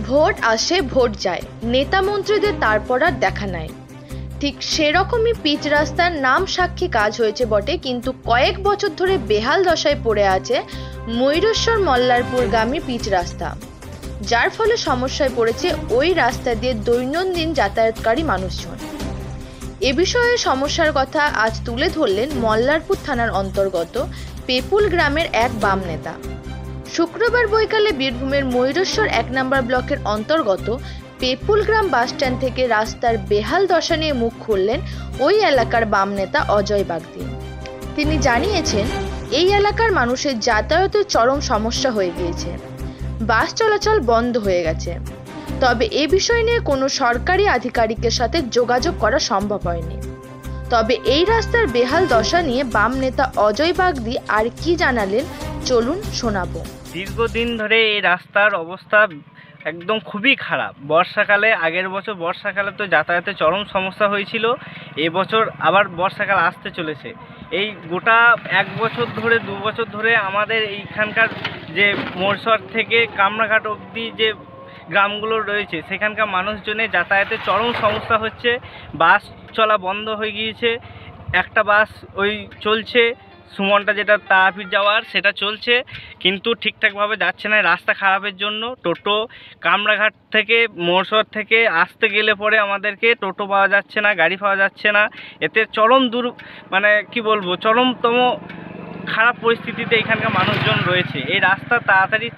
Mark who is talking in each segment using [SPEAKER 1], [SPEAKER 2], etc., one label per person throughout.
[SPEAKER 1] Vote আসে vote যায়, নেতা মন্ত্রীদের তারপর আর দেখা নাই। ঠিক সেরকমই পিচ রাস্তার নাম সাক্ষী কাজ হয়েছে বটে, কিন্তু কয়েক বছর ধরে বেহাল দশায় পড়ে আছে ময়ূরেশ্বর মল্লারপুরগামী পিচ রাস্তা, যার ফলে সমস্যায় পড়েছে ওই রাস্তা দিয়ে দৈনন্দিন যাতায়াতকারী মানুষজন। এ বিষয়ে সমস্যার কথা আজ তুলে ধরলেন মল্লারপুর থানার অন্তর্গত পেপুল গ্রামের এক বাম নেতা। শুক্রবার বৈকালে বীরভূমের ময়ূরেশ্বর ১ নম্বর ব্লকের অন্তর্গত পেপুল গ্রাম বাসস্ট্যান্ড থেকে রাস্তার বেহাল দশা নিয়ে মুখ খুললেন ওই এলাকার বাম নেতা অজয় বাগদি। তিনি জানিয়েছেন, এই এলাকার মানুষের যাতায়াতের চরম সমস্যা হয়ে গিয়েছে, বাস চলাচল বন্ধ হয়ে গেছে। তবে এ বিষয় নিয়ে কোনো সরকারি আধিকারিকের সাথে যোগাযোগ করা সম্ভব হয়নি। তবে এই রাস্তার বেহাল দশা নিয়ে বাম নেতা অজয় বাগদি আর কি জানালেন, চলুন শোনাবো।
[SPEAKER 2] দীর্ঘদিন ধরে এই রাস্তার অবস্থা একদম খুবই খারাপ। বর্ষাকালে, আগের বছর বর্ষাকালে তো যাতায়াতে চরম সমস্যা হয়েছিল, এবছর আবার বর্ষাকাল আসতে চলেছে। এই গোটা 1 বছর ধরে 2 বছর ধরে আমাদের এইখানকার যে মোরসর থেকে কামরাঘাট অবধি যে গ্রামগুলো রয়েছে সেখানকার মানুষজনের যাতায়াতে চরম সমস্যা হচ্ছে। বাস চলা বন্ধ হয়ে গিয়েছে। একটা বাস ওই চলছে, সুমনটা যেটা তারাপীঠ যাওয়ার সেটা চলছে, কিন্তু ঠিকঠাকভাবে যাচ্ছে না রাস্তা খারাপের জন্য। টোটো কামরাঘাট থেকে মোরসর থেকে আসতে গেলে পরে আমাদেরকে টোটো পাওয়া যাচ্ছে না, গাড়ি পাওয়া যাচ্ছে না। এতে চরম মানে কি বলবো, চরমতম খারাপ পরিস্থিতিতে এখানকার মানুষজন রয়েছে। এই রাস্তা তাড়াতাড়ি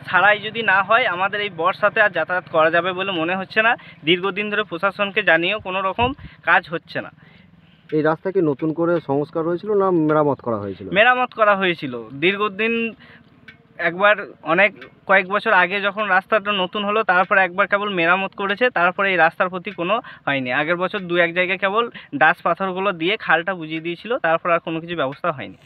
[SPEAKER 2] ছাড়াই যদি না হয় আমাদের এই বর্ষাতে আর যাতায়াত করা যাবে বলে মনে হচ্ছে না। দীর্ঘদিন ধরে প্রশাসনকে জানিয়েও কোনো রকম কাজ হচ্ছে না।
[SPEAKER 3] এই রাস্তা কি নতুন করে সংস্কার হয়েছিল না মেরামত করা হয়েছিল?
[SPEAKER 2] মেরামত করা হয়েছিল দীর্ঘদিন। একবার কয়েক বছর আগে যখন রাস্তাটা নতুন হলো, তারপরে একবার কেবল মেরামত করেছে, তারপরে এই রাস্তার প্রতি কোনো হয়নি। আগের বছর 2-1 জায়গায় কেবল ডাস পাথরগুলো দিয়ে খালটা বুঝিয়ে দিয়েছিল, তারপর আর কোনো কিছু ব্যবস্থা হয়নি।